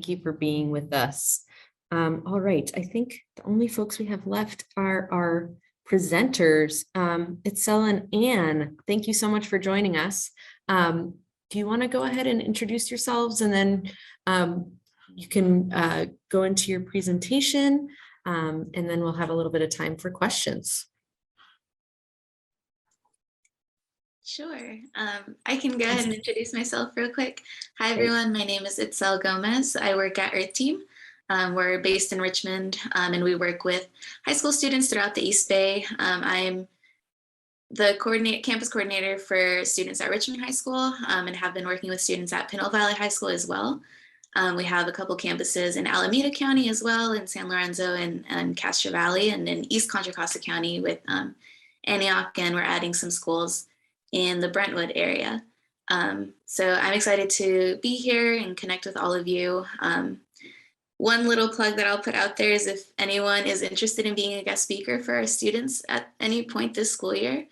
Thank you for being with us. All right, I think the only folks we have left are our presenters. Itzel and Anne, thank you so much for joining us. Do you want to go ahead and introduce yourselves, and then you can go into your presentation, and then we'll have a little bit of time for questions. Sure. I can go ahead and introduce myself real quick. Hi, everyone. My name is Itzel Gomez. I work at Earth Team. We're based in Richmond, and we work with high school students throughout the East Bay. I'm the campus coordinator for students at Richmond High School, and have been working with students at Pinole Valley High School as well. We have a couple campuses in Alameda County as well, in San Lorenzo and Castro Valley, and in East Contra Costa County with Antioch, and we're adding some schools in the Brentwood area. So I'm excited to be here and connect with all of you. One little plug that I'll put out there is if anyone is interested in being a guest speaker for our students at any point this school year,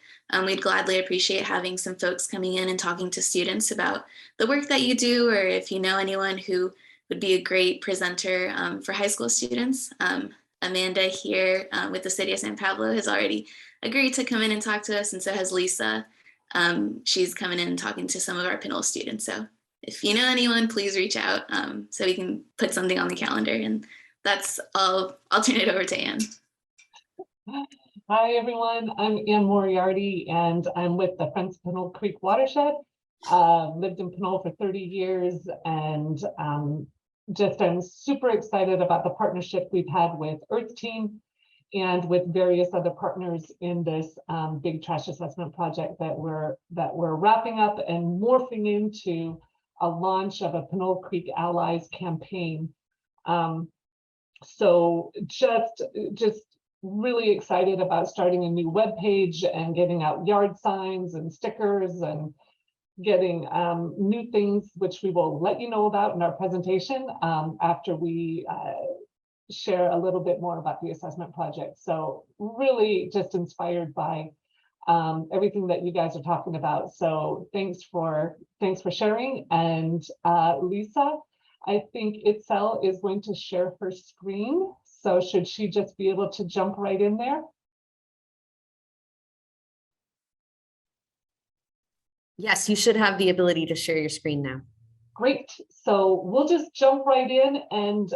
we'd gladly appreciate having some folks coming in and talking to students about the work that you do, or if you know anyone who would be a great presenter for high school students. Amanda here with the City of San Pablo has already agreed to come in and talk to us, and so has Lisa. She's coming in and talking to some of our Pinole students. So if you know anyone, please reach out so we can put something on the calendar. And that's all. I'll turn it over to Anne. Hi, everyone. I'm Anne Moriarty, and I'm with the Friends of Pinole Creek Watershed. Lived in Pinole for 30 years, and I'm super excited about the partnership we've had with Earth Team and with various other partners in this big trash assessment project that we're wrapping up and morphing into a launch of a Pinole Creek Allies campaign. So just really excited about starting a new webpage and getting out yard signs and stickers and getting new things, which we will let you know about in our presentation after we share a little bit more about the assessment project. So really just inspired by everything that you guys are talking about. So thanks for sharing. And Lisa, I think Itzel is going to share her screen. So should she just be able to jump right in there? Yes, you should have the ability to share your screen now. Great. So we'll just jump right in, and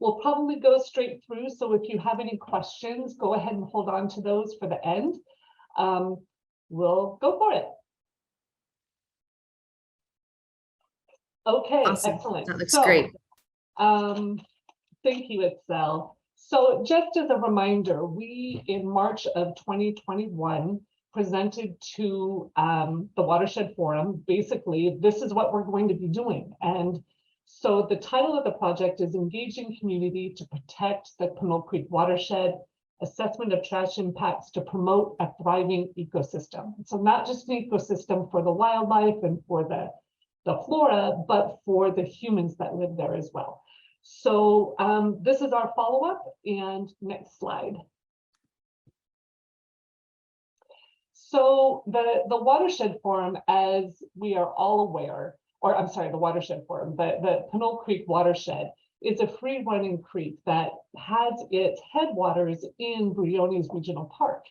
we'll probably go straight through. So if you have any questions, go ahead and hold on to those for the end. We'll go for it. Okay, awesome. Excellent. That looks great. Thank you, Itzel. So just as a reminder, we in March of 2021 presented to the Watershed Forum. Basically, this is what we're going to be doing. And so the title of the project is Engaging Community to Protect the Pinole Creek Watershed, Assessment of Trash Impacts to Promote a Thriving Ecosystem. So not just an ecosystem for the wildlife and for the flora, but for the humans that live there as well. So this is our follow-up, and next slide. So the Watershed Forum, as we are all aware, or I'm sorry, the Watershed Forum, the Pinole Creek Watershed is a free-running creek that has its headwaters in Briones Regional Park,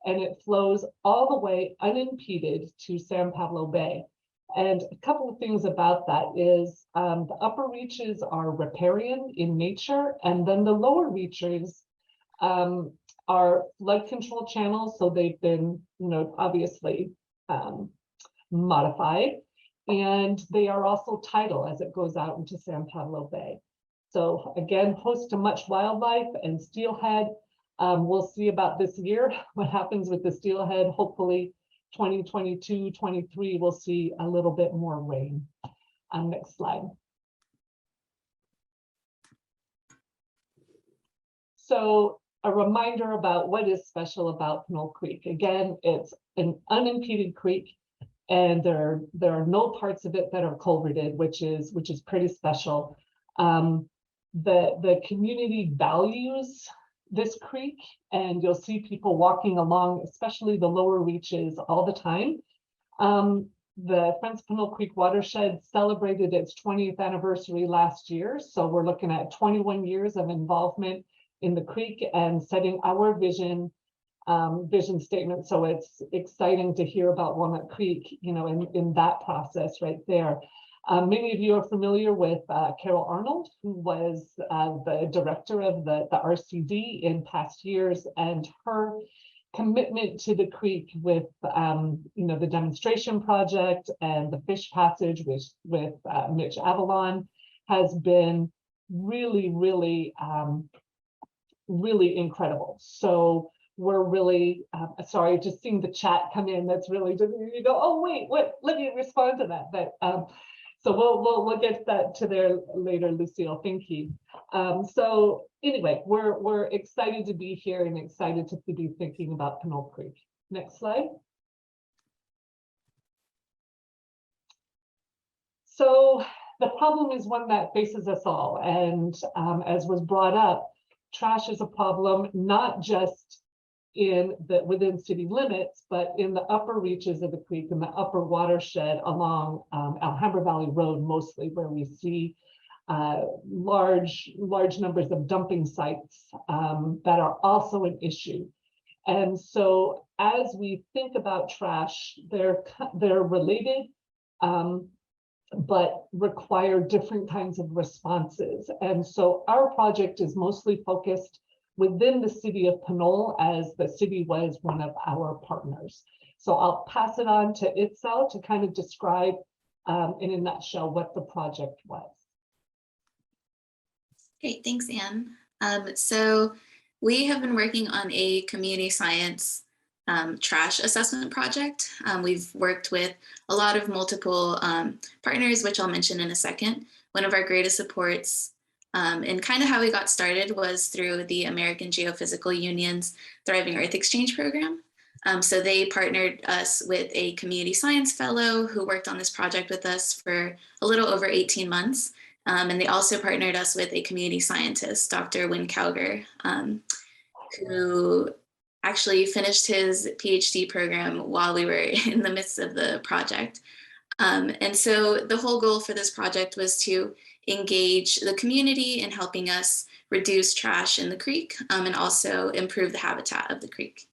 and it flows all the way unimpeded to San Pablo Bay. And a couple of things about that is the upper reaches are riparian in nature, and then the lower reaches are flood control channels. So they've been, obviously modified, and they are also tidal as it goes out into San Pablo Bay. So again, host to much wildlife and steelhead. We'll see about this year what happens with the steelhead. Hopefully 2022, 23, we'll see a little bit more rain. Next slide. So a reminder about what is special about Pinole Creek. Again, it's an unimpeded creek, and there are no parts of it that are culverted, which is pretty special. The community values this creek, and you'll see people walking along, especially the lower reaches, all the time. The Friends of Pinole Creek Watershed celebrated its 20th anniversary last year. So we're looking at 21 years of involvement in the creek and setting our vision statement. So it's exciting to hear about Walnut Creek, you know, in that process right there. Many of you are familiar with Carol Arnold, who was the director of the RCD in past years, and her commitment to the creek with you know, the demonstration project and the fish passage with Mitch Avalon has been really, really, really incredible. So we're really sorry, just seeing the chat come in. That's really just, you go, oh wait, what? Let me respond to that. But so we'll get that to there later, Lucille. Thank you. So anyway, we're excited to be here and excited to be thinking about Pinole Creek. Next slide. So the problem is one that faces us all, and as was brought up, trash is a problem not just within city limits, but in the upper reaches of the creek, in the upper watershed along Alhambra Valley Road, mostly, where we see large numbers of dumping sites that are also an issue. And so as we think about trash, they're related, but require different kinds of responses. And so our project is mostly focused within the city of Pinole, as the city was one of our partners. So I'll pass it on to Itzel to kind of describe in a nutshell what the project was. Great, thanks, Anne. So we have been working on a community science trash assessment project. We've worked with a lot of multiple partners, which I'll mention in a second. One of our greatest supports and kind of how we got started was through the American Geophysical Union's Thriving Earth Exchange program. So they partnered us with a community science fellow who worked on this project with us for a little over 18 months. And they also partnered us with a community scientist, Dr. Wynn Cowger, who actually finished his PhD program while we were in the midst of the project. And so the whole goal for this project was to engage the community in helping us reduce trash in the creek and also improve the habitat of the creek.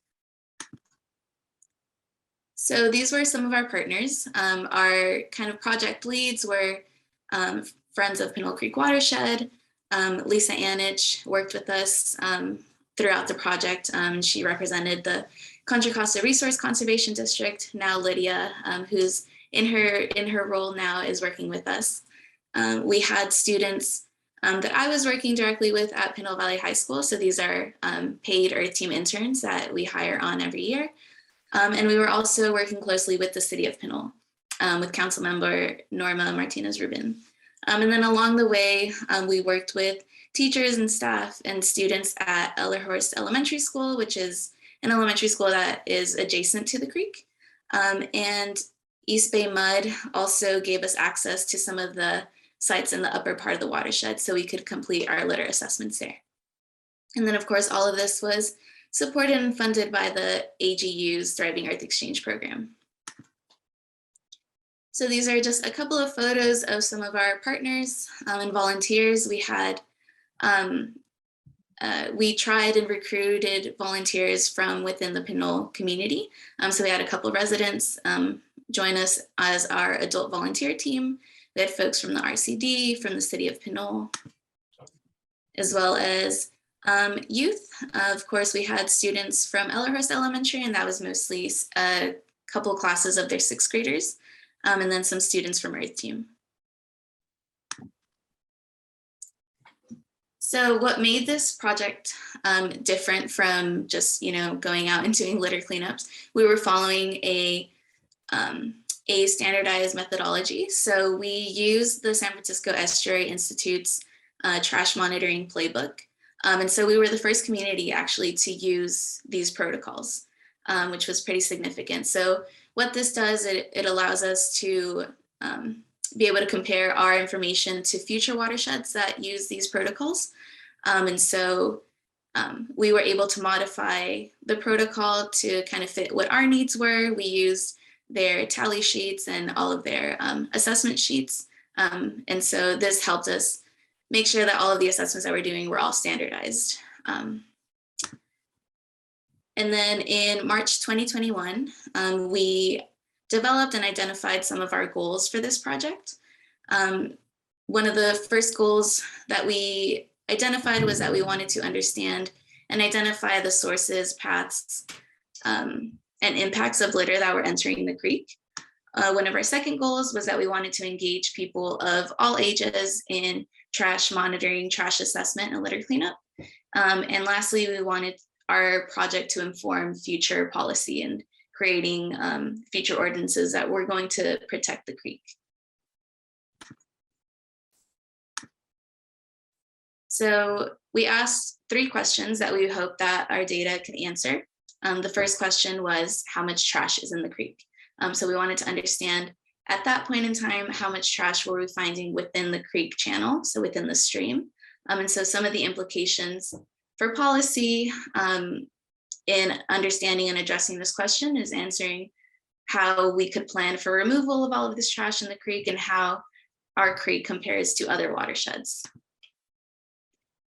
So these were some of our partners. Our kind of project leads were Friends of Pinole Creek Watershed. Lisa Anich worked with us throughout the project. She represented the Contra Costa Resource Conservation District. Now Lydia, who's in her role now, is working with us. We had students that I was working directly with at Pinole Valley High School. So these are paid Earth Team interns that we hire on every year. And we were also working closely with the city of Pinole, with Council Member Norma Martinez-Rubin. And then along the way, we worked with teachers and staff and students at Ellerhorst Elementary School, which is an elementary school that is adjacent to the creek. And East Bay Mud also gave us access to some of the sites in the upper part of the watershed so we could complete our litter assessments there. And then of course, all of this was supported and funded by the AGU's Thriving Earth Exchange program. So these are just a couple of photos of some of our partners and volunteers. We had, we tried and recruited volunteers from within the Pinole community. So we had a couple of residents join us as our adult volunteer team. We had folks from the RCD, from the city of Pinole, as well as youth. Of course, we had students from Ellerhorst Elementary, and that was mostly a couple classes of their 6th graders, and then some students from Earth Team. So what made this project different from just, going out and doing litter cleanups, we were following a standardized methodology. So we used the San Francisco Estuary Institute's trash monitoring playbook. And so we were the first community actually to use these protocols, which was pretty significant. So what this does, it allows us to be able to compare our information to future watersheds that use these protocols. And so we were able to modify the protocol to kind of fit what our needs were. We used their tally sheets and all of their assessment sheets. And so this helped us make sure that all of the assessments that we're doing were all standardized. And then in March 2021, we developed and identified some of our goals for this project. One of the first goals that we identified was that we wanted to understand and identify the sources, paths, and impacts of litter that were entering the creek. One of our second goals was that we wanted to engage people of all ages in trash monitoring, trash assessment, and litter cleanup. And lastly, we wanted our project to inform future policy and creating future ordinances that were going to protect the creek. So we asked 3 questions that we hope that our data could answer. The first question was, how much trash is in the creek? So we wanted to understand at that point in time, how much trash were we finding within the creek channel, so within the stream. And so some of the implications for policy in understanding and addressing this question is answering how we could plan for removal of all of this trash in the creek and how our creek compares to other watersheds.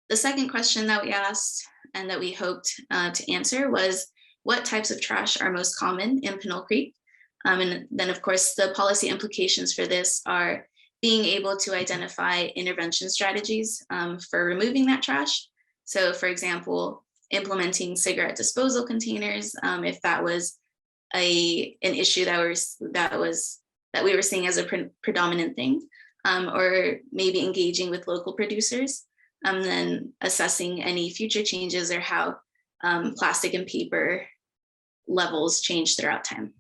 The second question that we asked and that we hoped to answer was, what types of trash are most common in Pinole Creek? And then of course, the policy implications for this are being able to identify intervention strategies for removing that trash. So for example, implementing cigarette disposal containers, if that was an issue that we were seeing as a predominant thing, or maybe engaging with local producers, and then assessing any future changes or how plastic and paper levels change throughout time.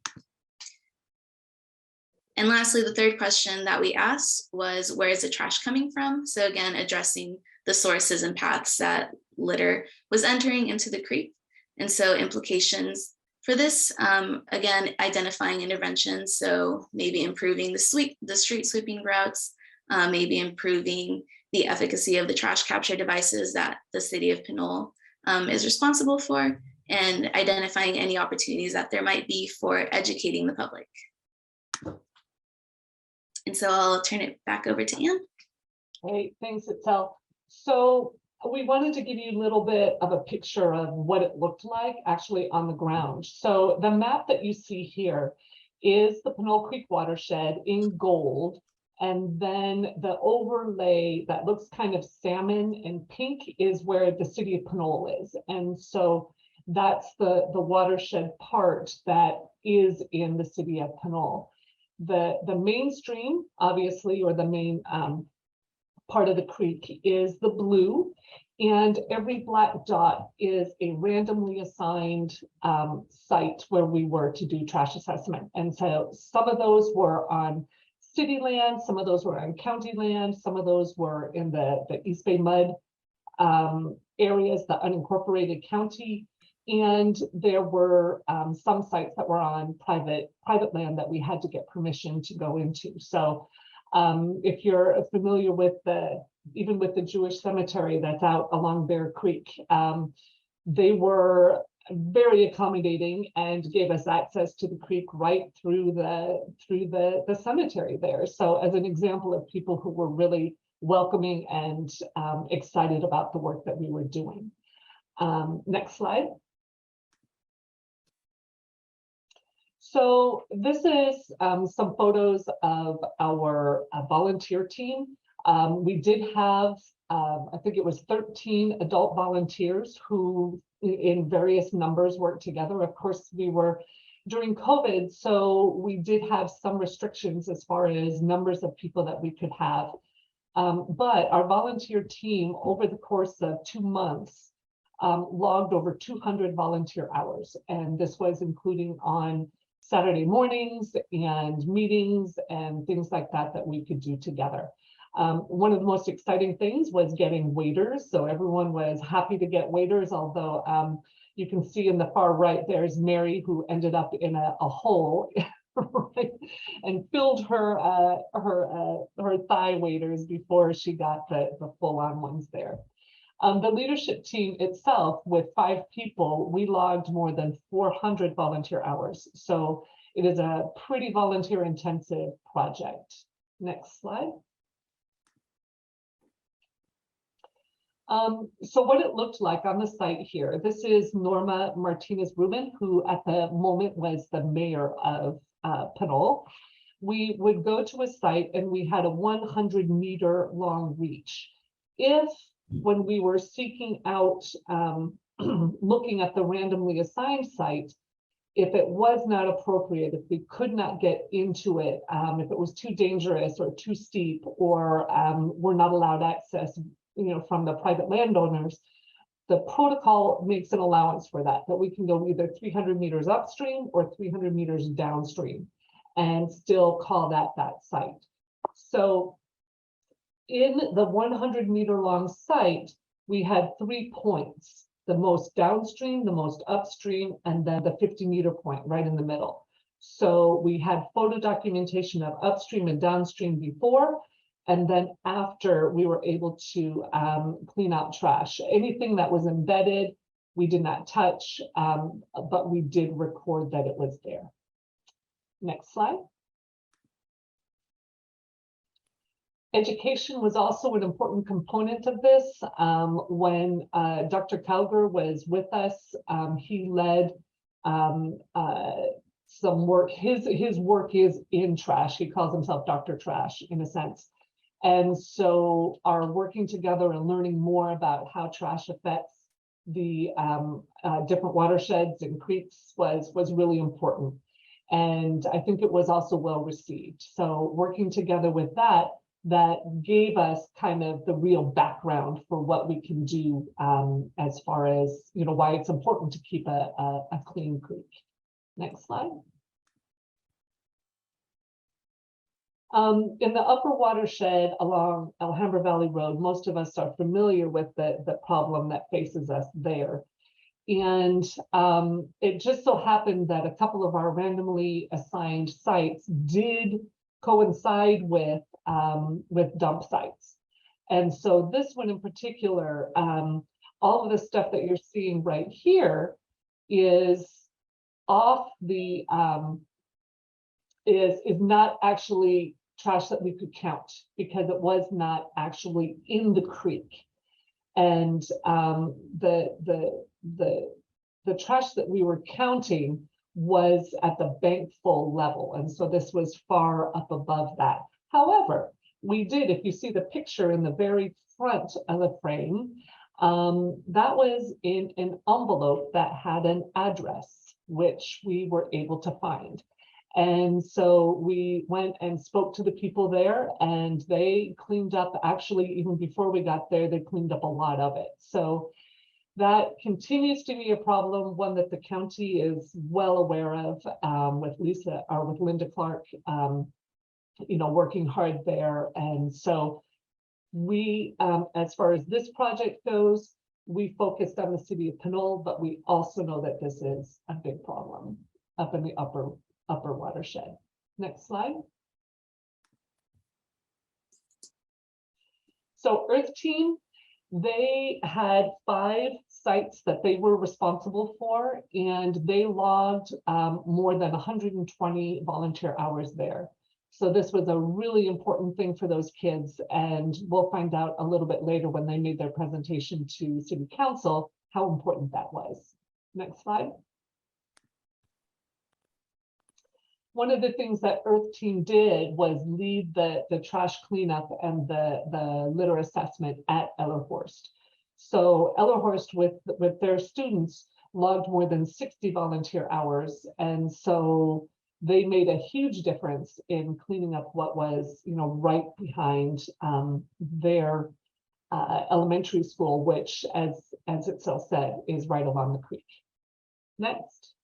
And lastly, the third question that we asked was, where is the trash coming from? So again, addressing the sources and paths that litter was entering into the creek. And so implications for this, again, identifying interventions. So maybe improving the street sweeping routes, maybe improving the efficacy of the trash capture devices that the city of Pinole is responsible for, and identifying any opportunities that there might be for educating the public. And so I'll turn it back over to Anne. Hey, thanks, Itzel. So we wanted to give you a little bit of a picture of what it looked like actually on the ground. So the map that you see here is the Pinole Creek watershed in gold. And then the overlay that looks kind of salmon and pink is where the city of Pinole is. And so that's the watershed part that is in the city of Pinole. The mainstream, obviously, or the main part of the creek is the blue, and every black dot is a randomly assigned site where we were to do trash assessment. And so some of those were on city land, some of those were on county land, some of those were in the East Bay Mud areas, the unincorporated county. And there were some sites that were on private land that we had to get permission to go into. So if you're familiar with even with the Jewish cemetery that's out along Bear Creek, they were very accommodating and gave us access to the creek right through the cemetery there. So as an example of people who were really welcoming and excited about the work that we were doing. Next slide. So this is some photos of our volunteer team. We did have, I think it was 13 adult volunteers who in various numbers worked together. Of course, we were during COVID, so we did have some restrictions as far as numbers of people that we could have. But our volunteer team over the course of 2 months logged over 200 volunteer hours. And this was including on Saturday mornings and meetings and things like that that we could do together. One of the most exciting things was getting waiters. So everyone was happy to get waiters, although you can see in the far right, there's Mary, who ended up in a hole right, and filled her thigh waiters before she got the full-on ones there. The leadership team itself, with 5 people, we logged more than 400 volunteer hours. So It is a pretty volunteer intensive project. Next slide. So what it looked like on the site here, this is Norma Martinez Rubin, who at the moment was the mayor of Pinole. We would go to a site and we had a 100-meter long reach. If when we were seeking out, looking at the randomly assigned site, if it was not appropriate, if we could not get into it, if it was too dangerous or too steep, or we're not allowed access, from the private landowners, the protocol makes an allowance for that, that we can go either 300 meters upstream or 300 meters downstream and still call that site. So in the 100-meter long site, we had 3 points: the most downstream, the most upstream, and then the 50-meter point right in the middle. So we had photo documentation of upstream and downstream before, and then after we were able to clean out trash. Anything that was embedded, we did not touch, but we did record that it was there. Next slide. Education was also an important component of this. When Dr. Calger was with us, he led some work. His work is in trash. He calls himself Dr. Trash in a sense. And so our working together and learning more about how trash affects the different watersheds and creeks was really important. And I think it was also well received. So working together with that gave us kind of the real background for what we can do as far as, why it's important to keep a clean creek. Next slide. In the upper watershed along Alhambra Valley Road, most of us are familiar with the problem that faces us there. And it just so happened that a couple of our randomly assigned sites did coincide with dump sites. And so this one in particular, all of the stuff that you're seeing right here is off the, is not actually trash that we could count because it was not actually in the creek. And the trash that we were counting was at the bank full level. And so this was far up above that. However, we did, if you see the picture in the very front of the frame, that was in an envelope that had an address, which we were able to find. And so we went and spoke to the people there, and they cleaned up, actually, even before we got there, they cleaned up a lot of it. So that continues to be a problem, one that the county is well aware of, with Lisa or with Linda Clark, working hard there. And so we, as far as this project goes, we focused on the city of Pinole, but we also know that this is a big problem up in the upper watershed. Next slide. So Earth Team, they had 5 sites that they were responsible for, and they logged more than 120 volunteer hours there. So this was a really important thing for those kids, and we'll find out a little bit later when they made their presentation to City Council how important that was. Next slide. One of the things that Earth Team did was lead the trash cleanup and the litter assessment at Ellerhorst. So Ellerhorst with their students logged more than 60 volunteer hours. And so they made a huge difference in cleaning up what was, right behind their elementary school, which as Itzel said, is right along the creek. Next.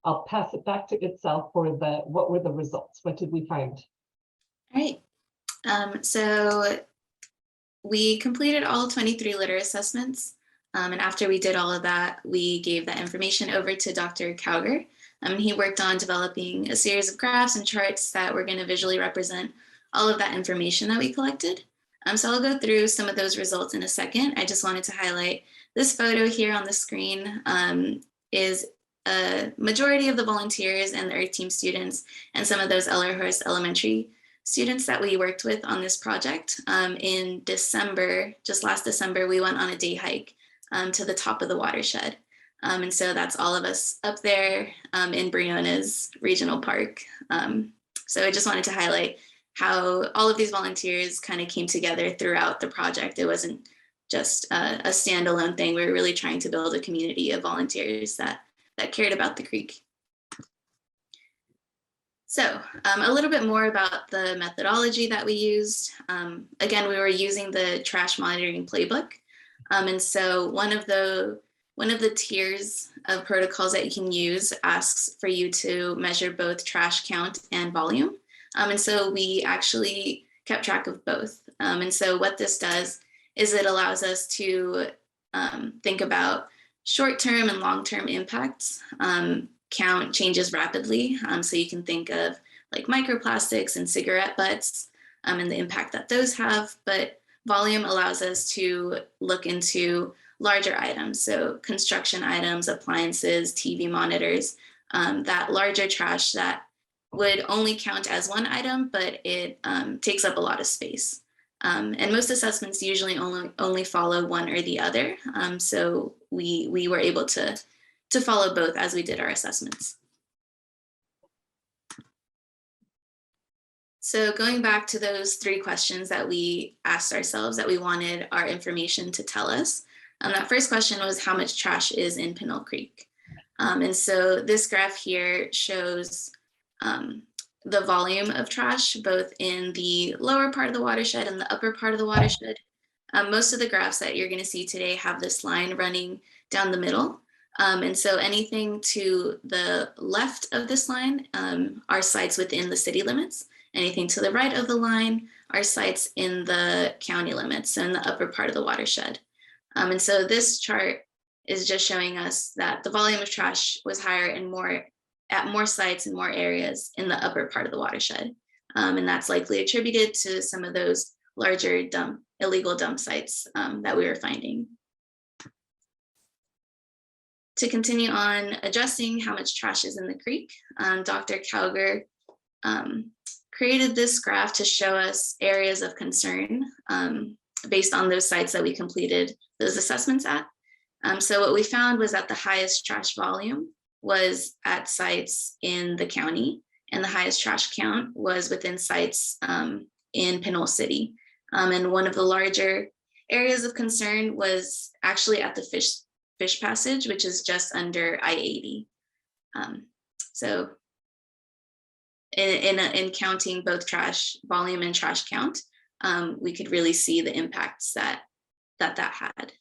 I'll pass it back to Itzel for what were the results? What did we find? All right. So we completed all 23 litter assessments. And after we did all of that, we gave that information over to Dr. Calger. He worked on developing a series of graphs and charts that were going to visually represent all of that information that we collected. So I'll go through some of those results in a second. I just wanted to highlight this photo here on the screen is a majority of the volunteers and the Earth Team students and some of those Ellerhurst Elementary students that we worked with on this project. In December, just last December, we went on a day hike to the top of the watershed. And so that's all of us up there in Briona's Regional Park. So I just wanted to highlight how all of these volunteers kind of came together throughout the project. It wasn't just a standalone thing. We were really trying to build a community of volunteers that cared about the creek. So a little bit more about the methodology that we used. Again, we were using the trash monitoring playbook. And so one of the tiers of protocols that you can use asks for you to measure both trash count and volume. And so we actually kept track of both. And so what this does is it allows us to think about short-term and long-term impacts. Count changes rapidly. So you can think of like microplastics and cigarette butts and the impact that those have, but volume allows us to look into larger items. So construction items, appliances, TV monitors, that larger trash that would only count as one item, but it takes up a lot of space. And most assessments usually only follow one or the other. So we were able to follow both as we did our assessments. So going back to those 3 questions that we asked ourselves that we wanted our information to tell us. That first question was how much trash is in Pinole Creek? And so this graph here shows the volume of trash, both in the lower part of the watershed and the upper part of the watershed. Most of the graphs that you're gonna see today have this line running down the middle. And so anything to the left of this line are sites within the city limits. Anything to the right of the line are sites in the county limits, so in the upper part of the watershed. And so this chart is just showing us that the volume of trash was higher and at more sites and more areas in the upper part of the watershed. And that's likely attributed to some of those larger illegal dump sites that we were finding. To continue on adjusting how much trash is in the creek, Dr. Cowger created this graph to show us areas of concern based on those sites that we completed those assessments at. So what we found was that the highest trash volume was at sites in the county, and the highest trash count was within sites in Pinole City. And one of the larger areas of concern was actually at the Fish Passage, which is just under I-80. So in counting both trash volume and trash count, we could really see the impacts that had.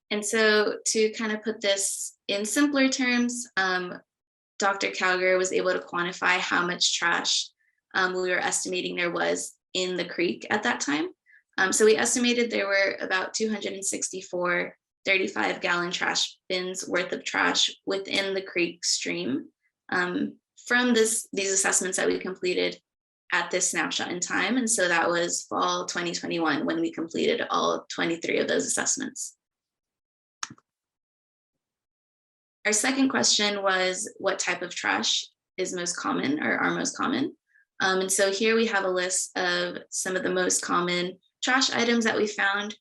And so to kind of put this in simpler terms, Dr. Cowger was able to quantify how much trash we were estimating there was in the creek at that time. So we estimated there were about 264 35-gallon trash bins worth of trash within the creek stream from these assessments that we completed at this snapshot in time. And so that was fall 2021 when we completed all 23 of those assessments. Our second question was what type of trash is most common or are most common. And so here we have a list of some of the most common trash items that we found: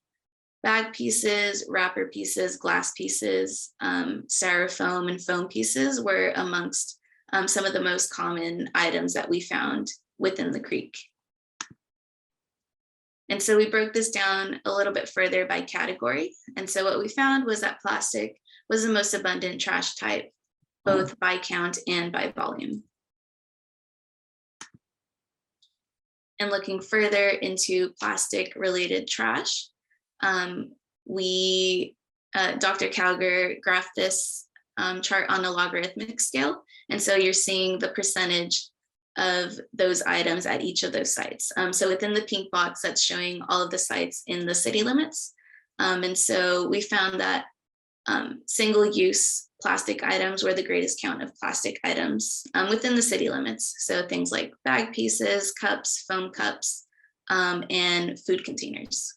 bag pieces, wrapper pieces, glass pieces, styrofoam and foam pieces were amongst some of the most common items that we found within the creek. And so we broke this down a little bit further by category. And so what we found was that plastic was the most abundant trash type, both by count and by volume. And looking further into plastic related trash, Dr. Cowger graphed this chart on a logarithmic scale. And so you're seeing the percentage of those items at each of those sites. So within the pink box, that's showing all of the sites in the city limits. And so we found that single-use plastic items were the greatest count of plastic items within the city limits. So things like bag pieces, cups, foam cups, and food containers.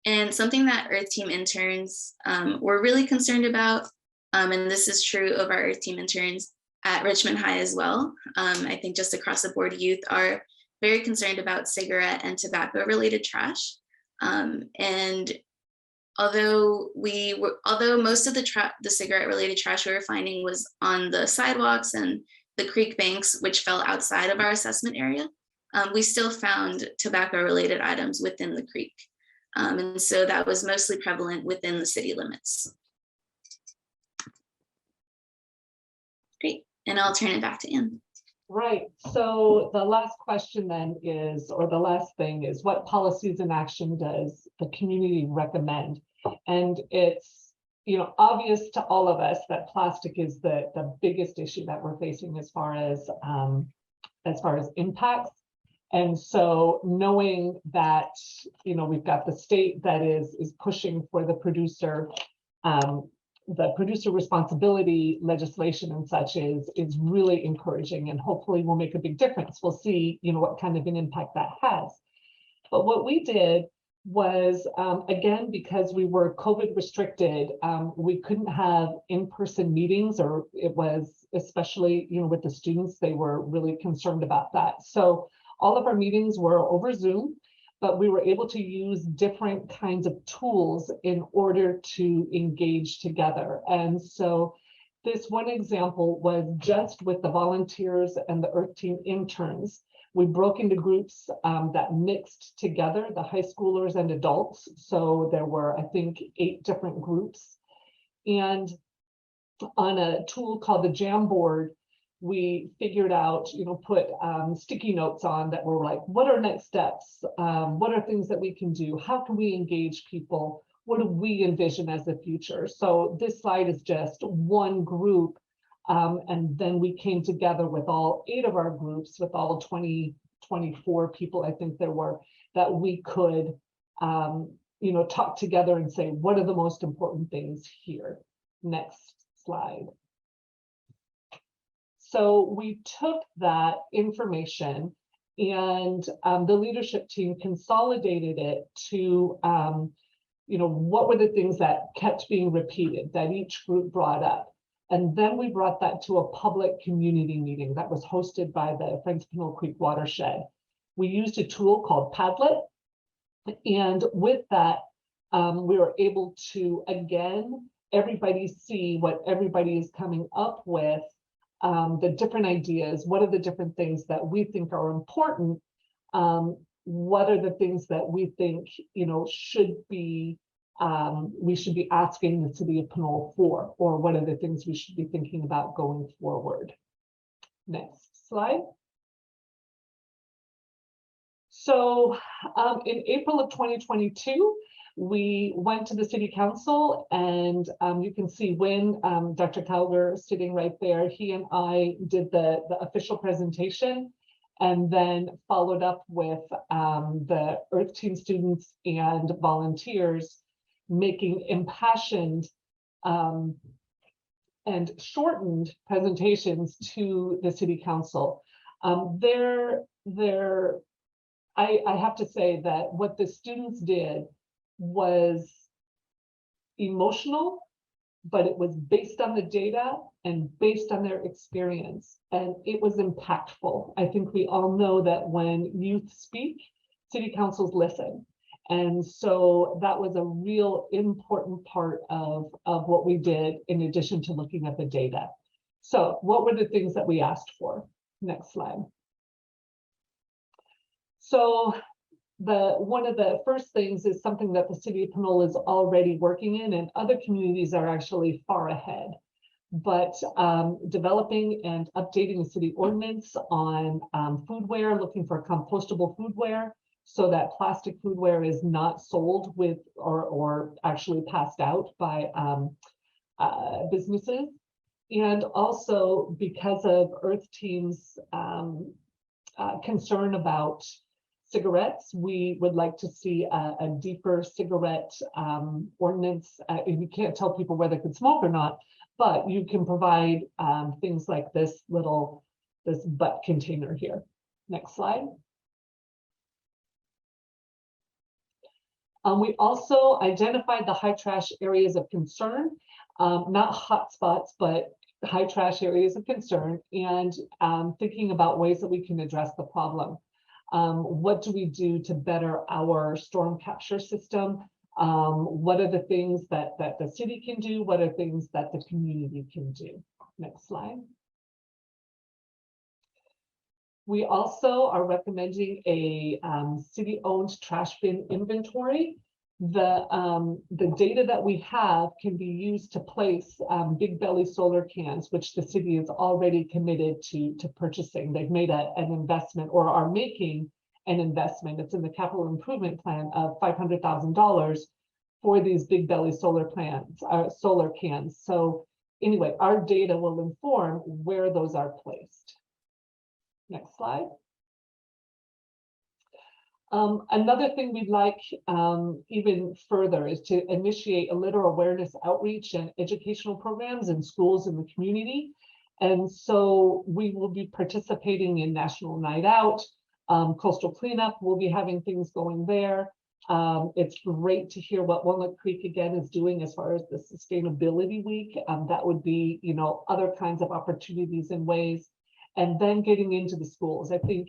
And something that Earth Team interns were really concerned about, and this is true of our Earth Team interns at Richmond High as well. I think just across the board, youth are very concerned about cigarette and tobacco related trash. And although most of the cigarette related trash we were finding was on the sidewalks and the creek banks, which fell outside of our assessment area, we still found tobacco related items within the creek. And so that was mostly prevalent within the city limits. Great, and I'll turn it back to Anne. Right, so the last question then is, or the last thing is, what policies and action does the community recommend? And it's, you know, obvious to all of us that plastic is the biggest issue that we're facing as far as impacts. And so knowing that, you know, we've got the state that is pushing for the producer responsibility legislation and such is really encouraging, and hopefully will make a big difference. We'll see, you know, what kind of an impact that has. But what we did was, again, because we were COVID restricted, we couldn't have in-person meetings, or it was, especially, you know, with the students, they were really concerned about that. So all of our meetings were over Zoom, but we were able to use different kinds of tools in order to engage together. And so this one example was just with the volunteers and the Earth Team interns. We broke into groups that mixed together the high schoolers and adults. So there were, I think, 8 different groups. And on a tool called the Jamboard, we figured out, you know, put sticky notes on that were like, what are next steps? What are things that we can do? How can we engage people? What do we envision as the future? So this slide is just one group. And then we came together with all 8 of our groups, with all 24 people, I think there were, that we could, you know, talk together and say, what are the most important things here? Next slide. So we took that information, and the leadership team consolidated it to, you know, what were the things that kept being repeated that each group brought up. And then we brought that to a public community meeting that was hosted by the Friends Pinole Creek Watershed. We used a tool called Padlet. And with that, we were able to, again, everybody see what everybody is coming up with, the different ideas. What are the different things that we think are important? What are the things that we think, you know, should be, we should be asking the city of Pinole for, or what are the things we should be thinking about going forward? Next slide. So in April of 2022, we went to the city council, and you can see when Dr. Calger sitting right there, he and I did the official presentation, and then followed up with the Earth Team students and volunteers making impassioned and shortened presentations to the city council. I have to say that what the students did was emotional, but it was based on the data and based on their experience, and it was impactful. I think we all know that when youth speak, city councils listen. And so that was a real important part of what we did, in addition to looking at the data. So what were the things that we asked for? Next slide. So one of the first things is something that the city of Pinole is already working in, and other communities are actually far ahead. But developing and updating the city ordinance on foodware, looking for compostable foodware, so that plastic foodware is not sold with or actually passed out by businesses. And also because of Earth Team's concern about cigarettes, we would like to see a deeper cigarette ordinance. You can't tell people whether they can smoke or not, but you can provide things like this butt container here. Next slide. We also identified the high trash areas of concern, not hot spots, but high trash areas of concern, and thinking about ways that we can address the problem. What do we do to better our storm capture system? What are the things that the city can do? What are things that the community can do? Next slide. We also are recommending a city-owned trash bin inventory. The data that we have can be used to place big belly solar cans, which the city is already committed to purchasing. They've made an investment, or are making an investment. It's in the capital improvement plan of $500,000 for these big belly solar cans. So anyway, our data will inform where those are placed. Next slide. Another thing we'd like even further is to initiate a litter awareness outreach and educational programs in schools in the community. And so we will be participating in National Night Out, Coastal Cleanup. We'll be having things going there. It's great to hear what Walnut Creek again is doing as far as the Sustainability Week. That would be, you know, other kinds of opportunities and ways. And then getting into the schools. I think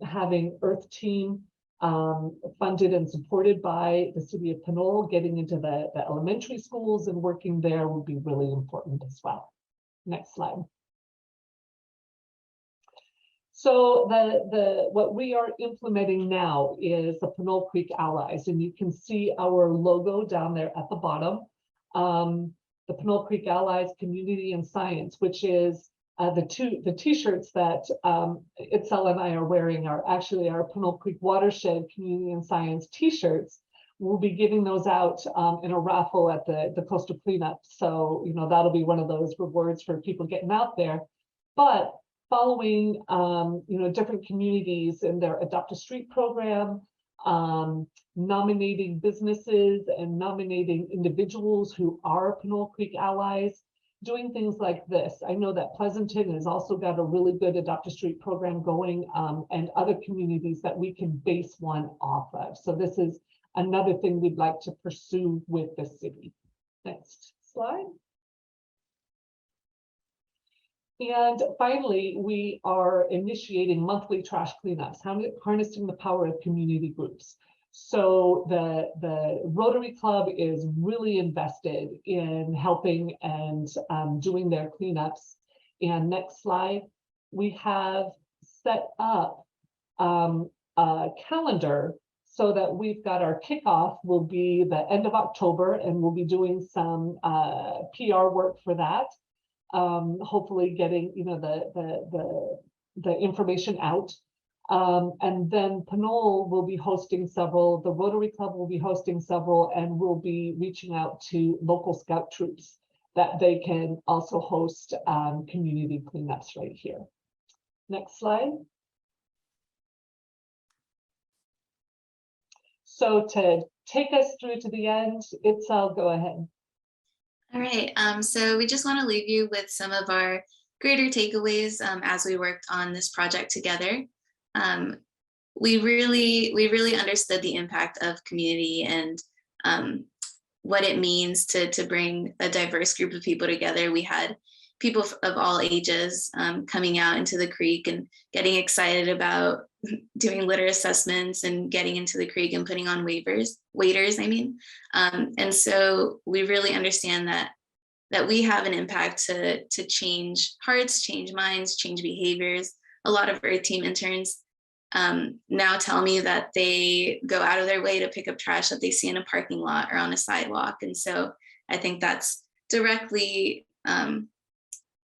having Earth Team funded and supported by the city of Pinole, getting into the elementary schools and working there will be really important as well. Next slide. So what we are implementing now is the Pinole Creek Allies, and you can see our logo down there at the bottom. The Pinole Creek Allies Community and Science, which is the t-shirts that Itzel and I are wearing are actually our Pinole Creek Watershed Community and Science t-shirts. We'll be giving those out in a raffle at the coastal cleanup. So, you know, that'll be one of those rewards for people getting out there. But following, you know, different communities in their Adopt a Street program, nominating businesses and nominating individuals who are Pinole Creek allies, doing things like this. I know that Pleasanton has also got a really good Adopt a Street program going, and other communities that we can base one off of. So this is another thing we'd like to pursue with the city. Next slide. And finally, we are initiating monthly trash cleanups, harnessing the power of community groups. So the Rotary Club is really invested in helping and doing their cleanups. And next slide, we have set up a calendar so that we've got our kickoff will be the end of October, and we'll be doing some PR work for that. Hopefully getting, you know, the information out. And then Pinole will be hosting several, the Rotary Club will be hosting several, and we'll be reaching out to local scout troops that they can also host community cleanups right here. Next slide. So to take us through to the end, Itzel, go ahead. All right, so we just want to leave you with some of our greater takeaways as we worked on this project together. We really understood the impact of community and what it means to bring a diverse group of people together. We had people of all ages coming out into the creek and getting excited about doing litter assessments and getting into the creek and putting on waders, I mean. And so we really understand that we have an impact to change hearts, change minds, change behaviors. A lot of Earth Team interns now tell me that they go out of their way to pick up trash that they see in a parking lot or on a sidewalk. And so I think that's directly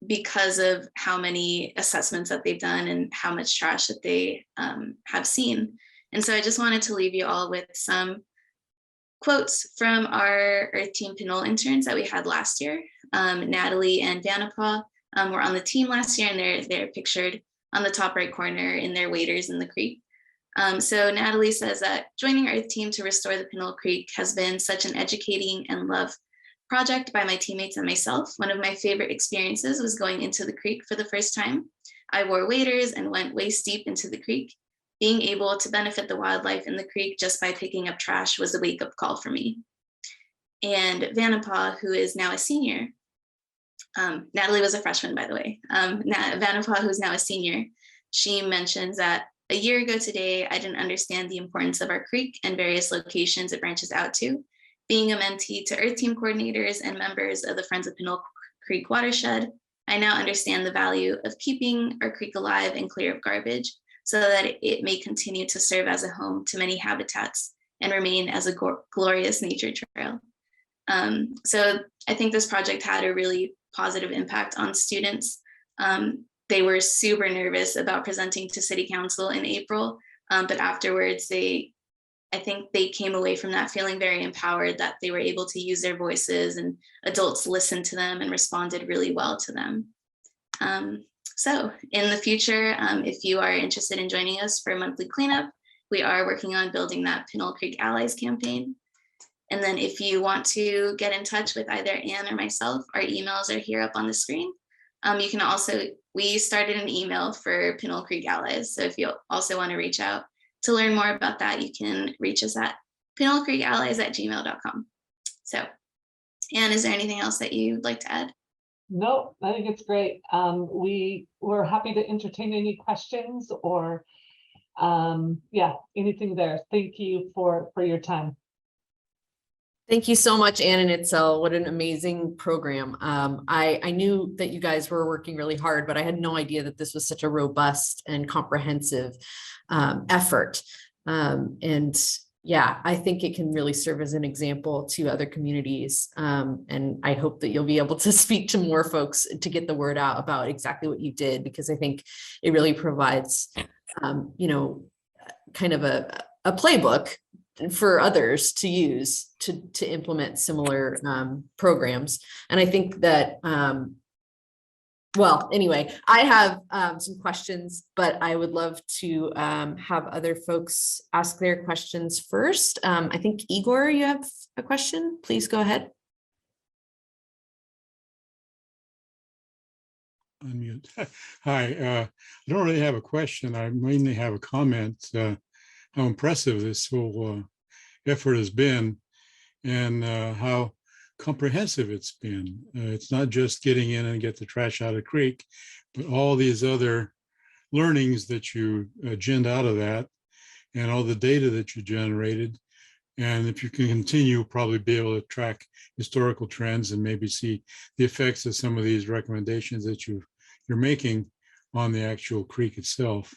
because of how many assessments that they've done and how much trash that they have seen. And so I just wanted to leave you all with some quotes from our Earth Team Pinole interns that we had last year. Natalie and Vanapa were on the team last year, and they're pictured on the top right corner in their waders in the creek. So Natalie says that joining Earth Team to restore the Pinole Creek has been such an educating and love project by my teammates and myself. One of my favorite experiences was going into the creek for the first time. I wore waders and went waist deep into the creek. being able to benefit the wildlife in the creek just by picking up trash was a wake-up call for me. And Vanapa, who is now a senior, Natalie was a freshman, by the way. Vanapa, who's now a senior, she mentions that a year ago today, I didn't understand the importance of our creek and various locations it branches out to. Being a mentee to Earth Team coordinators and members of the Friends of Pinole Creek Watershed, I now understand the value of keeping our creek alive and clear of garbage so that it may continue to serve as a home to many habitats and remain as a glorious nature trail. So I think this project had a really positive impact on students. They were super nervous about presenting to City Council in April, but afterwards I think they came away from that feeling very empowered that they were able to use their voices and adults listened to them and responded really well to them. So in the future, if you are interested in joining us for a monthly cleanup, we are working on building that Pinole Creek Allies campaign. And then if you want to get in touch with either Anne or myself, our emails are here up on the screen. You can also, we started an email for Pinole Creek Allies. So if you also want to reach out to learn more about that, you can reach us at pinolecreekallies@gmail.com. So, Anne, is there anything else that you'd like to add? No, I think it's great. We're happy to entertain any questions or yeah, anything there. Thank you for your time. Thank you so much, Anne and Itzel. What an amazing program. I knew that you guys were working really hard, but I had no idea that this was such a robust and comprehensive effort. And yeah, I think it can really serve as an example to other communities. And I hope that you'll be able to speak to more folks to get the word out about exactly what you did, because I think it really provides, you know, kind of a playbook for others to use to implement similar programs. And I think that, well, anyway, I have some questions, but I would love to have other folks ask their questions first. I think Igor, you have a question. Please go ahead. Unmute. Hi, I don't really have a question. I mainly have a comment. How impressive this whole effort has been and how comprehensive it's been. It's not just getting in and get the trash out of the creek, but all these other learnings that you ginned out of that and all the data that you generated. And if you can continue, probably be able to track historical trends and maybe see the effects of some of these recommendations that you're making on the actual creek itself.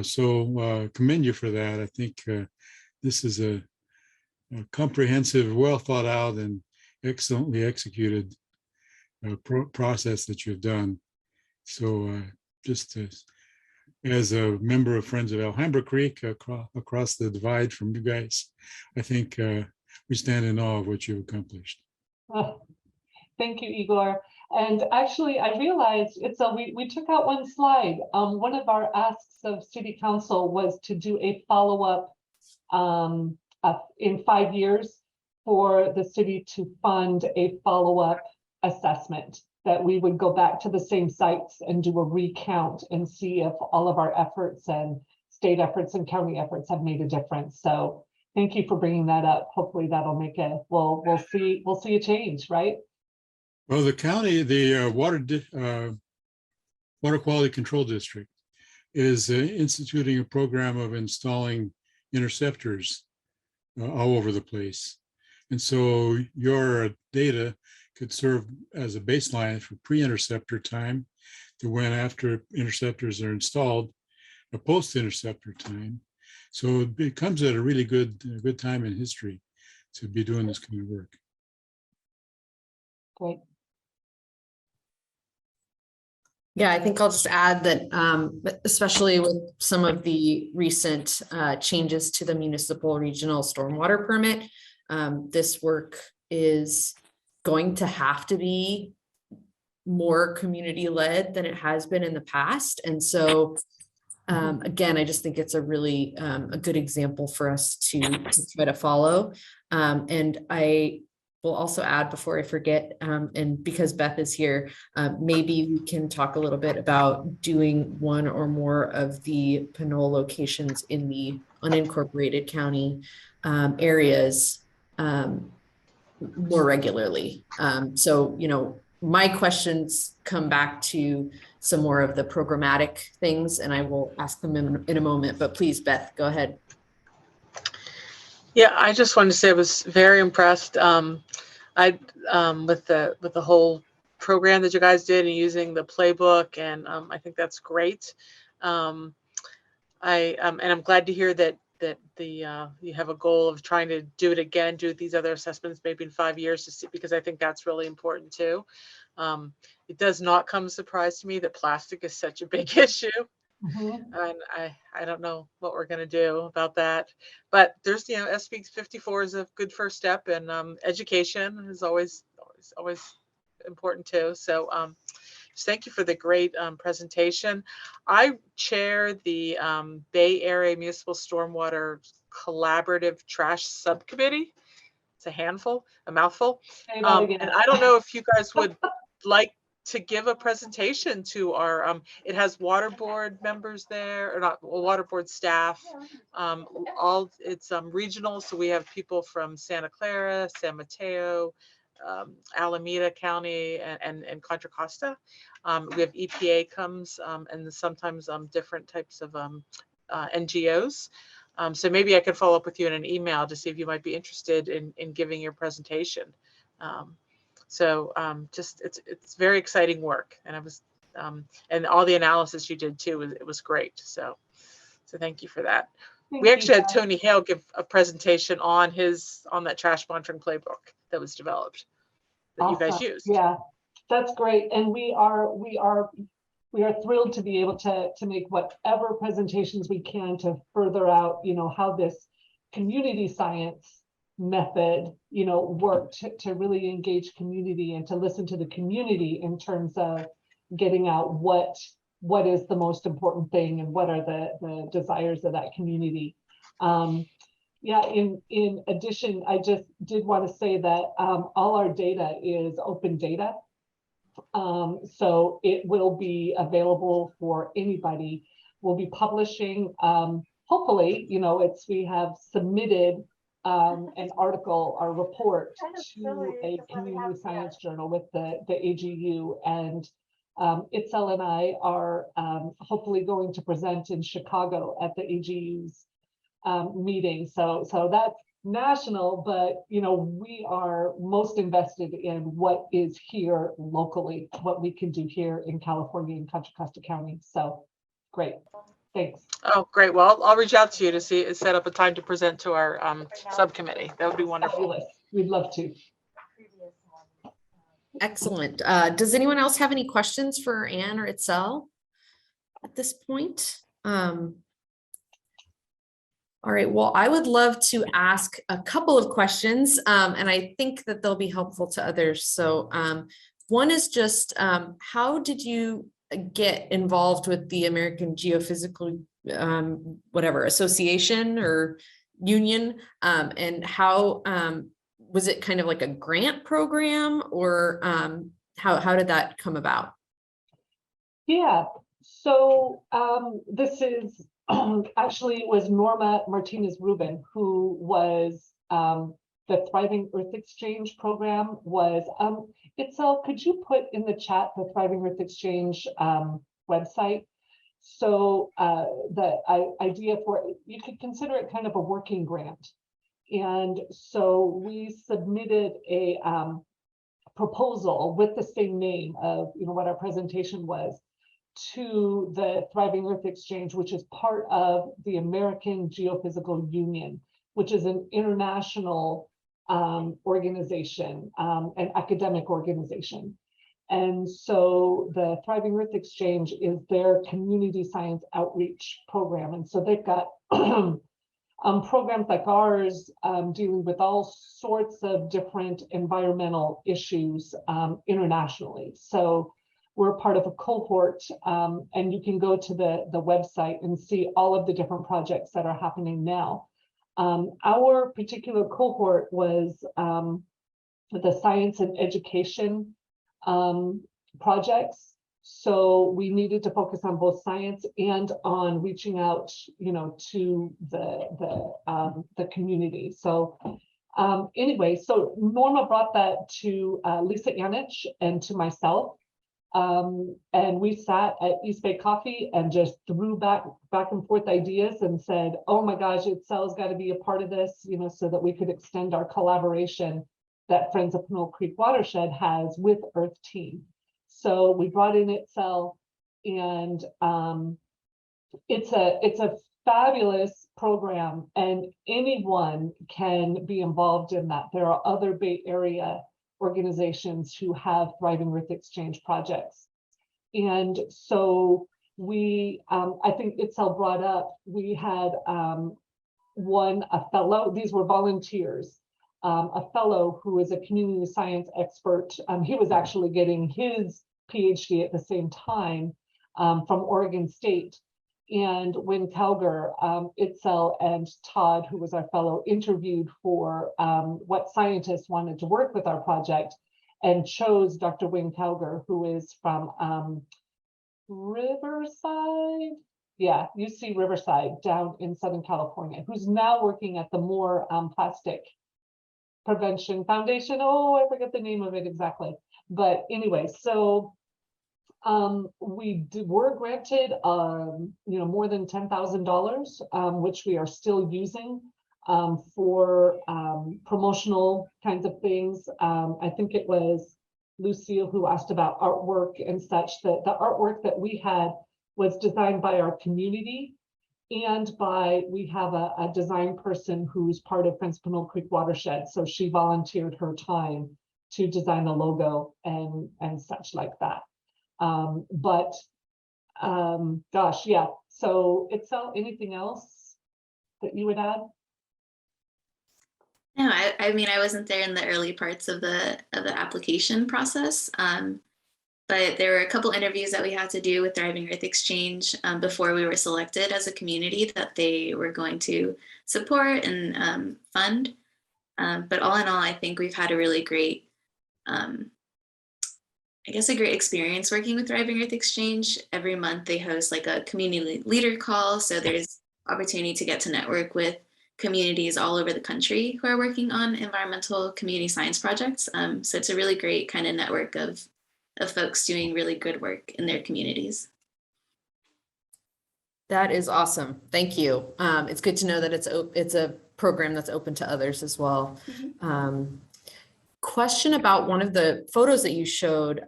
So commend you for that. I think this is a comprehensive, well thought out and excellently executed process that you've done. So just as a member of Friends of Alhambra Creek across the divide from you guys, I think we stand in awe of what you've accomplished. Oh, thank you, Igor. And actually, I realized we took out one slide. One of our asks of City Council was to do a follow-up in 5 years for the city to fund a follow-up assessment, that we would go back to the same sites and do a recount and see if all of our efforts and state efforts and county efforts have made a difference. So thank you for bringing that up. Hopefully that'll make we'll see a change, right? Well, the county, the Water Quality Control District is instituting a program of installing interceptors all over the place. And so your data could serve as a baseline for pre-interceptor time to when after interceptors are installed, a post-interceptor time. So it comes at a really good time in history to be doing this kind of work. Great. Yeah, I think I'll just add that, especially with some of the recent changes to the municipal regional stormwater permit, this work is going to have to be more community-led than it has been in the past. And so, again, I just think it's a really a good example for us to try to follow. And I will also add before I forget, and because Beth is here, maybe we can talk a little bit about doing one or more of the Pinole locations in the unincorporated county areas more regularly. So, my questions come back to some more of the programmatic things, and I will ask them in a moment, but please, Beth, go ahead. Yeah, I just wanted to say I was very impressed with the whole program that you guys did and using the playbook, and I think that's great. And I'm glad to hear that you have a goal of trying to do it again, do these other assessments maybe in 5 years to see, because I think that's really important too. It does not come as a surprise to me that plastic is such a big issue. And I don't know what we're going to do about that, but there's, SB 54 is a good first step, and education is always important too. So just thank you for the great presentation. I chair the Bay Area Municipal Stormwater Collaborative Trash Subcommittee. It's a mouthful. And I don't know if you guys would like to give a presentation to our, it has water board members there, or not, water board staff, it's regional. So we have people from Santa Clara, San Mateo, Alameda County, and Contra Costa. We have EPA comes, and sometimes different types of NGOs. So maybe I could follow up with you in an email to see if you might be interested in giving your presentation. So just it's very exciting work, and I was and all the analysis you did too, it was great. So thank you for that. We actually had Tony Hale give a presentation on that trash monitoring playbook that was developed that awesome. You guys used. Yeah, that's great, and we are thrilled to be able to make whatever presentations we can to further out, how this community science method, worked to really engage community and to listen to the community in terms of getting out what is the most important thing and what are the desires of that community. Yeah, in addition, I just did want to say that all our data is open data. So it will be available for anybody. We'll be publishing, hopefully, we have submitted an article or report to a community science journal with the AGU, and Itzel and I are hopefully going to present in Chicago at the AGU's meeting. So that's national, but we are most invested in what is here locally, what we can do here in California in Contra Costa County. So great. Thanks. Oh, great. Well, I'll reach out to you to set up a time to present to our subcommittee. That would be wonderful. Fabulous. We'd love to. Excellent. Does anyone else have any questions for Anne or Itzel at this point? All right. Well, I would love to ask a couple of questions, and I think that they'll be helpful to others. So one is just, how did you get involved with the American Geophysical association or union, and how was it kind of like a grant program, or how did that come about? Yeah, so this is actually, it was Norma Martinez Rubin who was the Thriving Earth Exchange program was. Itzel, could you put in the chat the Thriving Earth Exchange website? So the idea for it, you could consider it kind of a working grant. And so we submitted a proposal with the same name of what our presentation was to the Thriving Earth Exchange, which is part of the American Geophysical Union, which is an international organization, an academic organization. And so the Thriving Earth Exchange is their community science outreach program. And so they've got programs like ours dealing with all sorts of different environmental issues internationally. So we're part of a cohort, and you can go to the website and see all of the different projects that are happening now. Our particular cohort was the science and education projects. So we needed to focus on both science and on reaching out, to the community. So anyway, so Norma brought that to Lisa Anich and to myself. And we sat at East Bay Coffee and just threw back and forth ideas and said, oh my gosh, Itzel's got to be a part of this, so that we could extend our collaboration that Friends of Pinole Creek Watershed has with Earth Team. So we brought in Itzel, and it's a fabulous program, and anyone can be involved in that. There are other Bay Area organizations who have Thriving Earth Exchange projects. And so we, I think Itzel brought up, we had a fellow, these were volunteers, a fellow who is a community science expert. He was actually getting his PhD at the same time from Oregon State. And when Calgar, Itzel and Todd, who was our fellow, interviewed for what scientists wanted to work with our project, and chose Dr. Wayne Calgar, who is from Riverside, UC Riverside down in Southern California, who's now working at the More Plastic Prevention Foundation. Oh, I forget the name of it exactly. But anyway, so we were granted, more than $10,000, which we are still using for promotional kinds of things. I think it was Lucille who asked about artwork and such. That the artwork that we had was designed by our community, and we have a design person who's part of Friends Pinole Creek Watershed. So she volunteered her time to design the logo and such like that. Gosh, yeah. So Itzel, anything else that you would add? No, I mean, I wasn't there in the early parts of the application process, but there were a couple interviews that we had to do with Thriving Earth Exchange before we were selected as a community that they were going to support and fund. But all in all, I think we've had a really great, a great experience working with Thriving Earth Exchange. Every month they host like a community leader call. So there's opportunity to get to network with communities all over the country who are working on environmental community science projects. So it's a really great kind of network of folks doing really good work in their communities. That is awesome. Thank you. It's good to know that it's a program that's open to others as well. Mm-hmm. Question about one of the photos that you showed.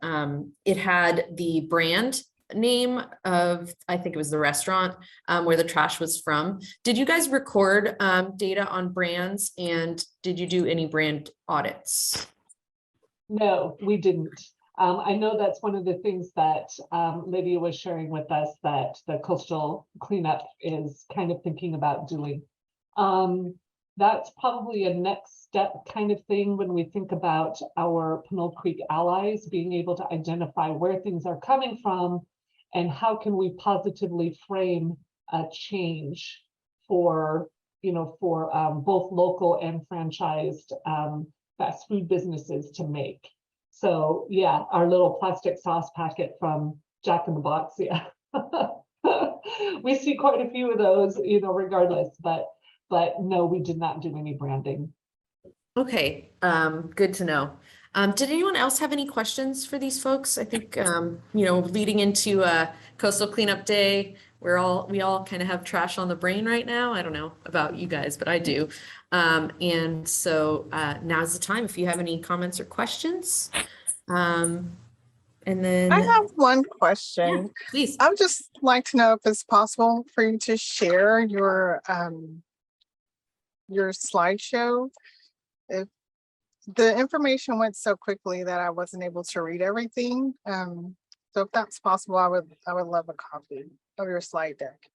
It had the brand name of, I think it was the restaurant where the trash was from. Did you guys record data on brands, and did you do any brand audits? No, we didn't. I know that's one of the things that Lydia was sharing with us, that the coastal cleanup is kind of thinking about doing. That's probably a next step kind of thing when we think about our Pinole Creek allies being able to identify where things are coming from and how can we positively frame a change for, both local and franchised fast food businesses to make. So yeah, our little plastic sauce packet from Jack in the Box, yeah. We see quite a few of those, regardless, but no, we did not do any branding. Okay, good to know. Did anyone else have any questions for these folks? I think, leading into Coastal Cleanup Day, we all kind of have trash on the brain right now. I don't know about you guys, but I do. And so now's the time if you have any comments or questions. And then I have one question. Yeah, please. I would just like to know if it's possible for you to share your slideshow. If the information went so quickly that I wasn't able to read everything. So if that's possible, I would love a copy of your slide deck.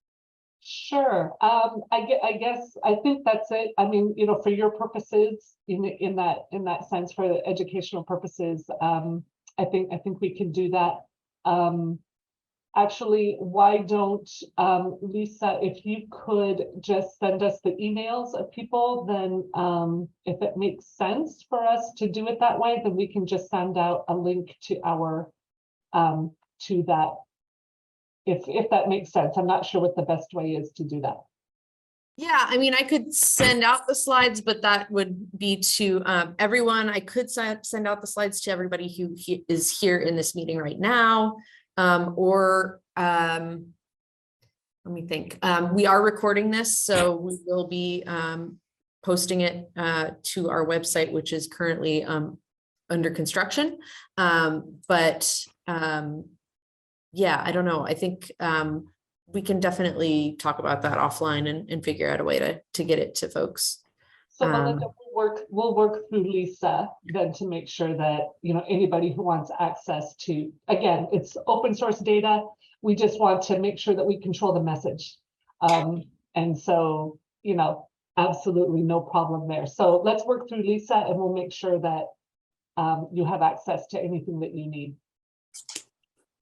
Sure. I guess I think that's it. I mean, for your purposes, in that sense, for the educational purposes, I think we can do that. actually, why don't, Lisa, if you could just send us the emails of people, then if it makes sense for us to do it that way, then we can just send out a link to our, to that. If that makes sense. I'm not sure what the best way is to do that. Yeah, I mean, I could send out the slides, but that would be to everyone. I could send out the slides to everybody who is here in this meeting right now. Or let me think. We are recording this, so we will be posting it to our website, which is currently under construction. Yeah, I don't know. I think we can definitely talk about that offline and figure out a way to get it to folks. So Melinda, we'll work through Lisa then to make sure that, you know, anybody who wants access to, again, it's open source data. We just want to make sure that we control the message. And so, you know, absolutely no problem there. So let's work through Lisa and we'll make sure that you have access to anything that you need.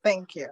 Thank you.